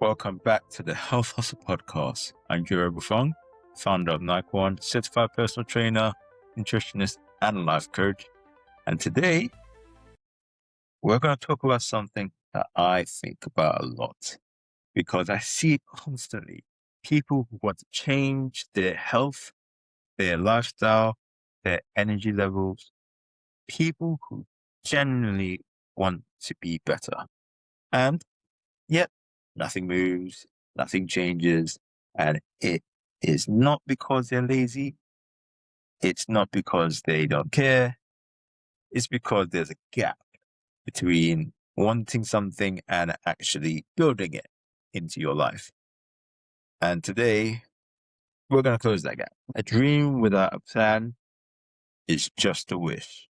Welcome back to the Health Hustle Podcast. I'm Jiro Bufong, founder of Nike1, certified personal trainer, nutritionist, and life coach. And today, we're going to talk about something that I think about a lot because I see it constantly. People who want to change their health, their lifestyle, their energy levels, people who genuinely want to be better. And yet, nothing moves, nothing changes, and it is not because they're lazy. It's not because they don't care. It's because there's a gap between wanting something and actually building it into your life. And today, we're going to close that gap. A dream without a plan is just a wish.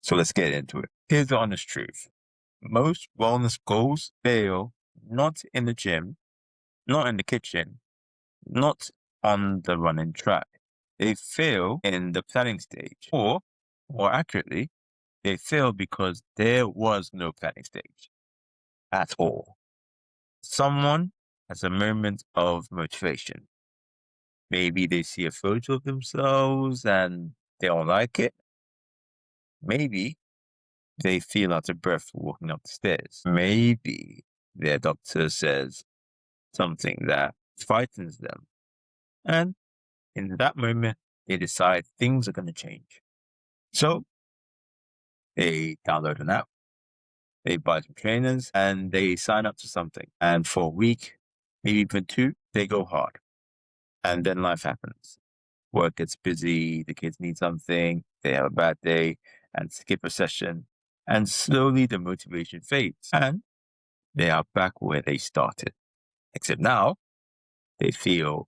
So let's get into it. Here's the honest truth. Most wellness goals fail not in the gym, not in the kitchen, not on the running track. They fail in the planning stage, or more accurately, they fail because there was no planning stage at all. Someone has a moment of motivation. Maybe they see a photo of themselves and they don't like it. Maybe they feel out of breath walking up the stairs. Maybe their doctor says something that frightens them. And in that moment, they decide things are going to change. So they download an app, they buy some trainers, and they sign up to something. And for a week, maybe even two, they go hard. And then life happens. Work gets busy, the kids need something, they have a bad day, and skip a session. And slowly the motivation fades. And they are back where they started. Except now, they feel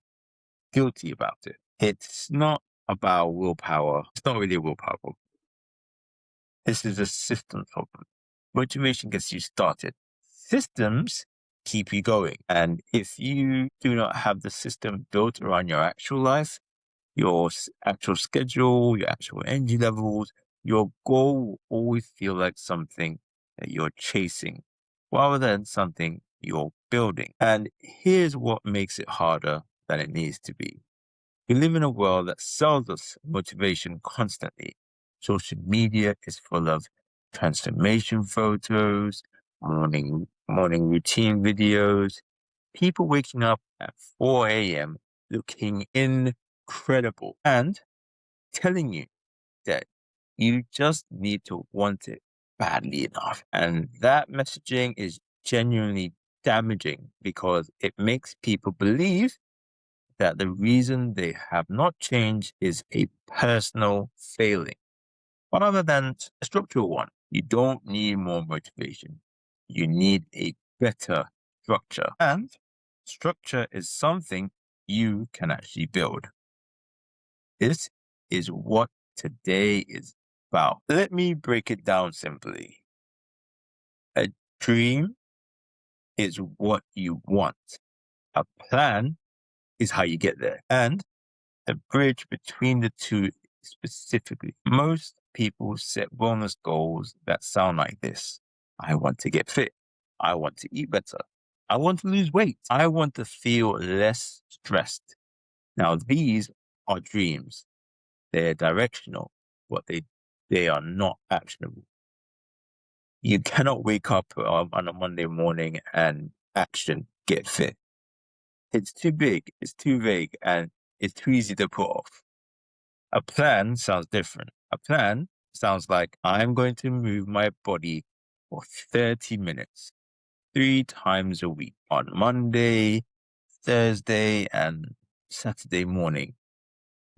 guilty about it. It's not about willpower. It's not really a willpower problem. This is a system problem. Motivation gets you started. Systems keep you going. And if you do not have the system built around your actual life, your actual schedule, your actual energy levels, your goal will always feel like something that you're chasing rather than something you're building. And here's what makes it harder than it needs to be. We live in a world that sells us motivation constantly. Social media is full of transformation photos, morning routine videos, people waking up at 4 a.m. looking incredible and telling you that you just need to want it badly enough. And that messaging is genuinely damaging because it makes people believe that the reason they have not changed is a personal failing, rather than a structural one. You don't need more motivation. You need a better structure. And structure is something you can actually build. This is what today is about. Let me break it down simply. A dream is what you want. A plan is how you get there. And the bridge between the two specifically. Most people set wellness goals that sound like this. I want to get fit. I want to eat better. I want to lose weight. I want to feel less stressed. Now, these are dreams. They're directional, but they are not actionable. You cannot wake up on a Monday morning and get fit. It's too big, it's too vague, and it's too easy to put off. A plan sounds different. A plan sounds like I'm going to move my body for 30 minutes, 3 times a week on Monday, Thursday, and Saturday morning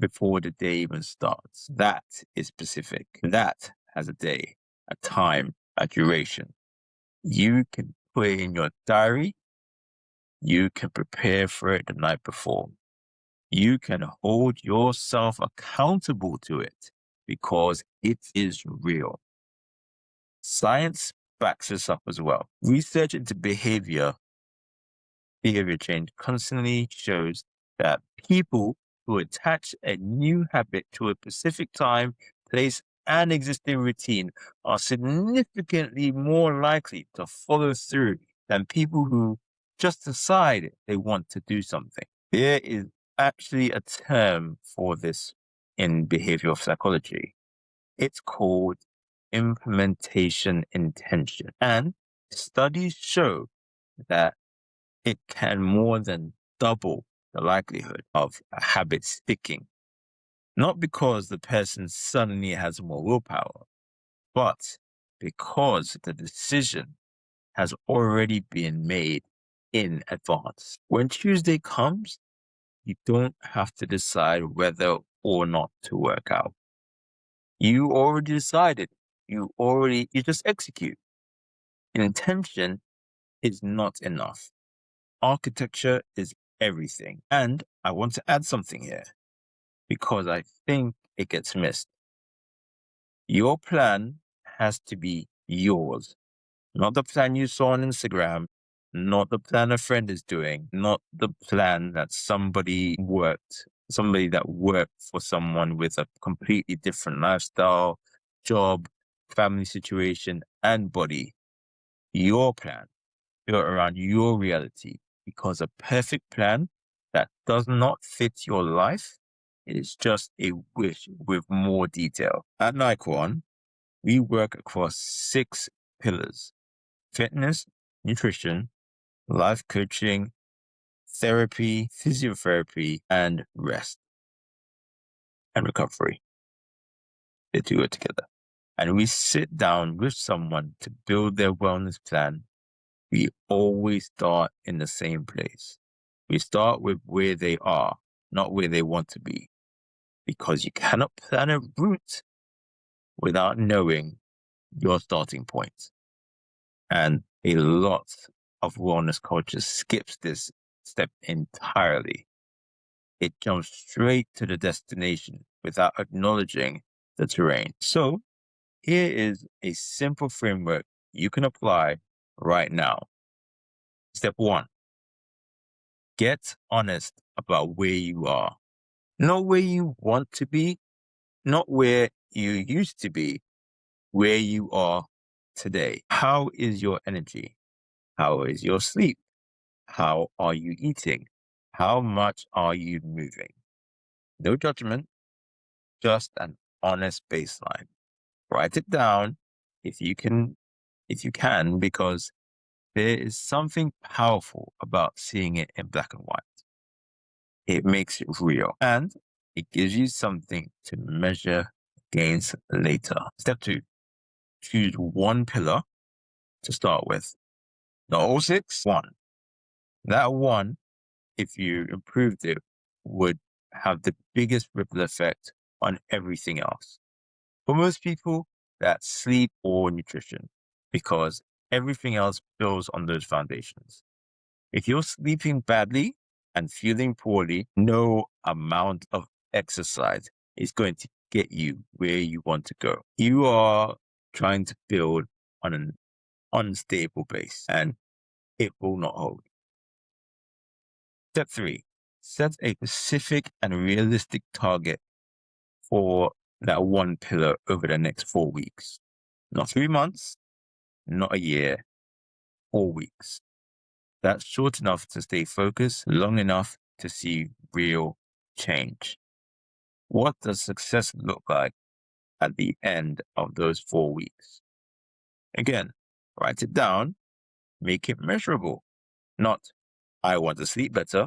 before the day even starts. That is specific. That has a day, a time, a duration. You can put it in your diary. You can prepare for it the night before. You can hold yourself accountable to it because it is real. Science backs this up as well. Research into behavior change constantly shows that people who attach a new habit to a specific time, place, and existing routine are significantly more likely to follow through than people who just decide they want to do something. There is actually a term for this in behavioral psychology. It's called implementation intention. And studies show that it can more than double the likelihood of a habit sticking. Not because the person suddenly has more willpower, but because the decision has already been made in advance. When Tuesday comes, you don't have to decide whether or not to work out. You already decided. You just execute. Intention is not enough. Architecture is everything. And I want to add something here because I think it gets missed. Your plan has to be yours, not the plan you saw on Instagram, not the plan a friend is doing, not the plan that somebody that worked for someone with a completely different lifestyle, job, family situation, and body. Your plan, built around your reality, because a perfect plan that does not fit your life is just a wish with more detail. At Nike we work across 6 pillars: fitness, nutrition, life coaching, therapy, physiotherapy, and rest and recovery. They do it together. And we sit down with someone to build their wellness plan. We always start in the same place. We start with where they are, not where they want to be. Because you cannot plan a route without knowing your starting point. And a lot of wellness culture skips this step entirely. It jumps straight to the destination without acknowledging the terrain. So here is a simple framework you can apply right now. Step 1, get honest about where you are. Not where you want to be, not where you used to be, where you are today. How is your energy? How is your sleep? How are you eating? How much are you moving? No judgment, just an honest baseline. Write it down if you can, because there is something powerful about seeing it in black and white. It makes it real and it gives you something to measure against later. Step 2, choose one pillar to start with. Not all 6, one. That one, if you improved it, would have the biggest ripple effect on everything else. For most people, that's sleep or nutrition, because everything else builds on those foundations. If you're sleeping badly and feeling poorly, no amount of exercise is going to get you where you want to go. You are trying to build on an unstable base, and it will not hold. Step 3, set a specific and realistic target for that one pillar over the next 4 weeks. Not 3 months, not a year, 4 weeks. That's short enough to stay focused, long enough to see real change. What does success look like at the end of those 4 weeks? Again, write it down, make it measurable. Not, I want to sleep better.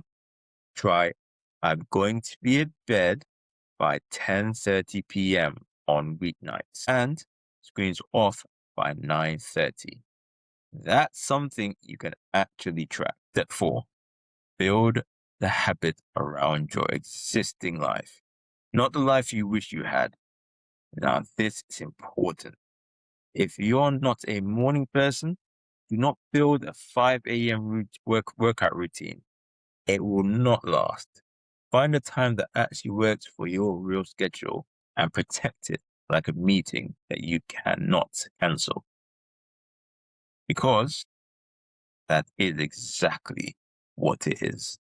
Try, I'm going to be in bed by 10:30 p.m. on weeknights and screens off by 9:30. That's something you can actually track. Step 4, build the habit around your existing life, not the life you wish you had. Now, this is important. If you're not a morning person, do not build a 5 a.m. workout routine. It will not last. Find a time that actually works for your real schedule and protect it like a meeting that you cannot cancel. Because that is exactly what it is.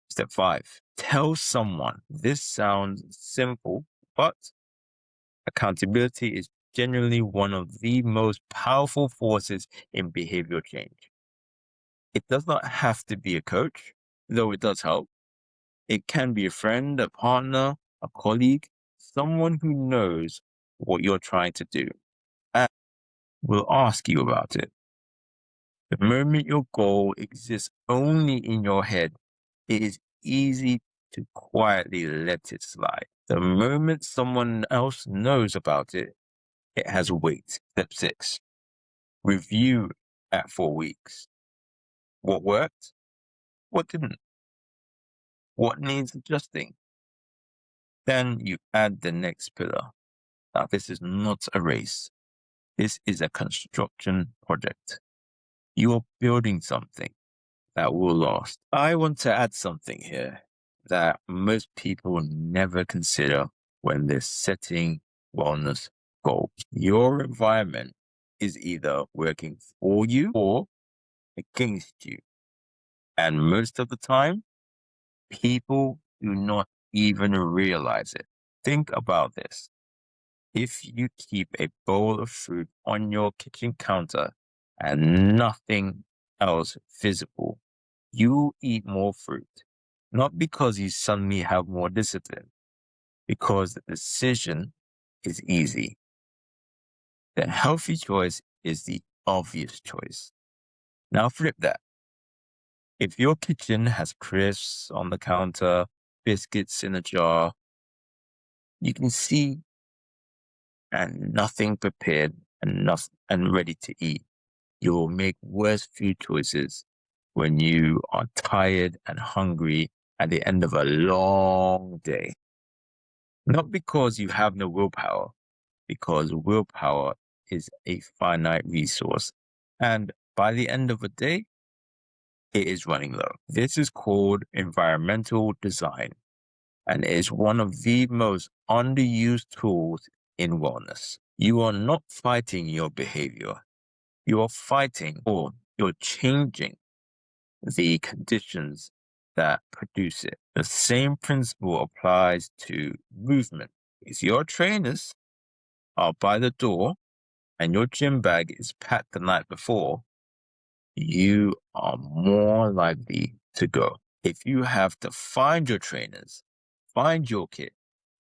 Step 5, tell someone. This sounds simple, but accountability is genuinely one of the most powerful forces in behavioral change. It does not have to be a coach, though it does help. It can be a friend, a partner, a colleague, someone who knows what you're trying to do and will ask you about it. The moment your goal exists only in your head, it is easy to quietly let it slide. The moment someone else knows about it, it has weight. Step 6. Review at 4 weeks. What worked? What didn't? What needs adjusting? Then you add the next pillar. Now, this is not a race. This is a construction project. You are building something that will last. I want to add something here that most people never consider when they're setting wellness goals. Your environment is either working for you or against you. And most of the time, people do not even realize it. Think about this. If you keep a bowl of fruit on your kitchen counter and nothing else visible, you eat more fruit. Not because you suddenly have more discipline, because the decision is easy. The healthy choice is the obvious choice. Now flip that. If your kitchen has crisps on the counter, biscuits in a jar, you can see, and nothing prepared and ready to eat, you will make worse food choices when you are tired and hungry at the end of a long day. Not because you have no willpower, because willpower is a finite resource. And by the end of a day, it is running low. This is called environmental design and is one of the most underused tools in wellness. You are not fighting your behavior. You are fighting or you're changing the conditions that produce it. The same principle applies to movement. If your trainers are by the door and your gym bag is packed the night before, you are more likely to go. If you have to find your trainers, find your kit,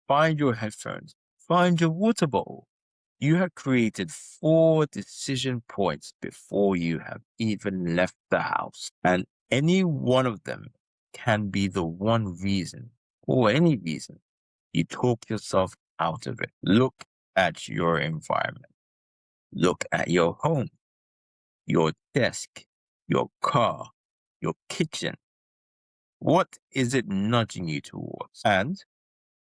find your headphones, find your water bottle, you have created 4 decision points before you have even left the house. And any one of them can be the one reason or any reason you talk yourself out of it. Look at your environment. Look at your home, your desk, your car, your kitchen. What is it nudging you towards? And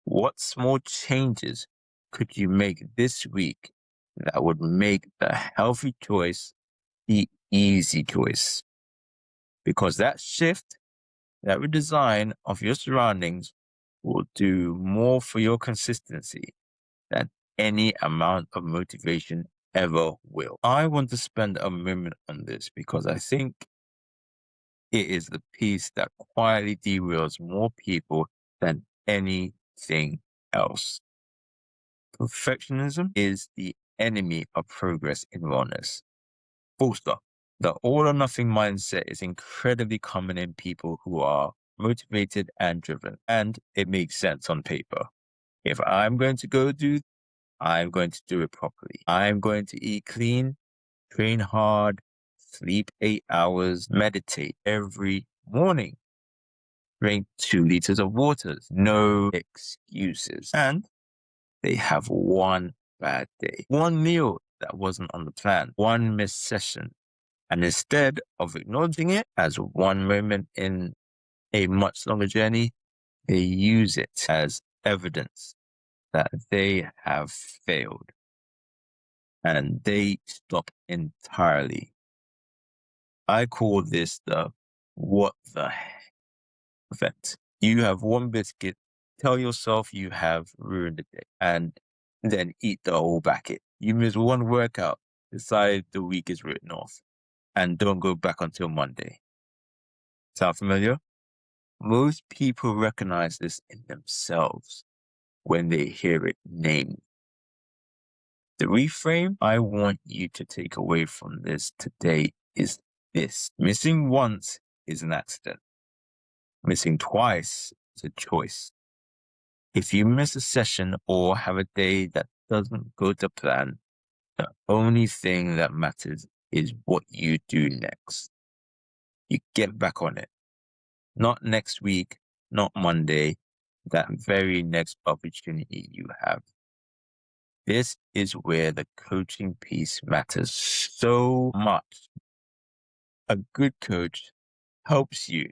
what small changes could you make this week that would make the healthy choice the easy choice? Because that shift, that redesign of your surroundings will do more for your consistency than any amount of motivation ever will. I want to spend a moment on this because I think it is the piece that quietly derails more people than anything else. Perfectionism is the enemy of progress in wellness. Full stop. The all or nothing mindset is incredibly common in people who are motivated and driven, and it makes sense on paper. If I'm going to go do, I'm going to do it properly. I'm going to eat clean, train hard, sleep 8 hours, meditate every morning, drink 2 liters of water. No excuses. And they have one bad day, one meal that wasn't on the plan, one missed session. And instead of acknowledging it as one moment in a much longer journey, they use it as evidence that they have failed. And they stop entirely. I call this the what the heck effect. You have one biscuit, tell yourself you have ruined the day, and then eat the whole packet. You miss one workout, decide the week is written off, and don't go back until Monday. Sound familiar? Most people recognize this in themselves when they hear it named. The reframe I want you to take away from this today is this. Missing once is an accident. Missing twice is a choice. If you miss a session or have a day that doesn't go to plan, the only thing that matters is what you do next. You get back on it. Not next week, not Monday, that very next opportunity you have. This is where the coaching piece matters so much. A good coach helps you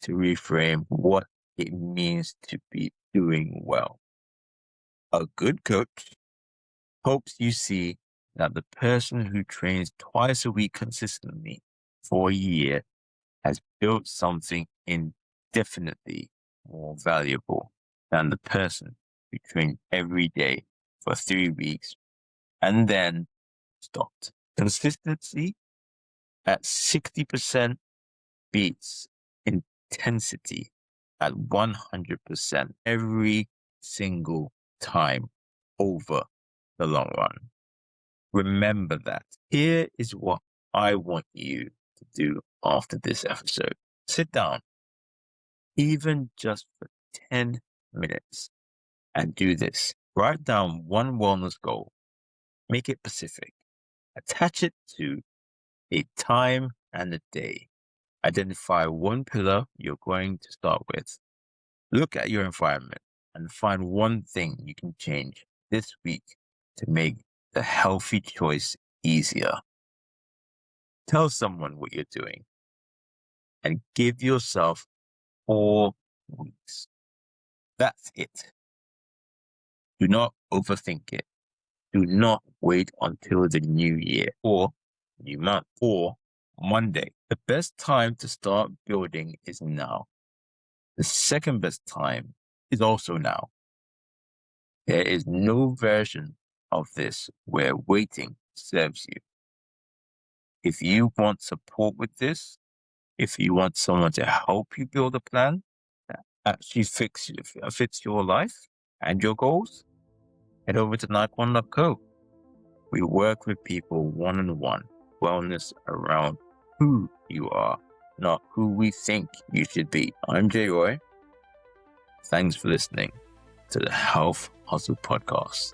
to reframe what it means to be doing well. A good coach helps you see that the person who trains twice a week consistently for a year has built something indefinitely more valuable than the person who trained every day for 3 weeks and then stopped. Consistency at 60% beats intensity at 100% every single time over the long run. Remember that. Here is what I want you to do after this episode. Sit down, even just for 10 minutes, and do this. Write down one wellness goal. Make it specific. Attach it to a time and a day. Identify one pillar you're going to start with. Look at your environment and find one thing you can change this week to make the healthy choice easier. Tell someone what you're doing and give yourself 4 weeks. That's it. Do not overthink it. Do not wait until the new year or new month or Monday. The best time to start building is now. The second best time is also now. There is no version of this where waiting serves you. If you want support with this, if you want someone to help you build a plan that actually fits your life and your goals, head over to NikeOne.co. We work with people one-on-one, wellness around who you are, not who we think you should be. I'm Jay Roy. Thanks for listening to the Health Hustle Podcast.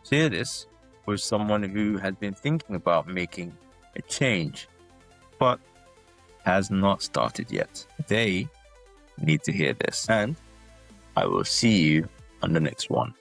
Share this with someone who has been thinking about making a change, but has not started yet. They need to hear this, and I will see you on the next one.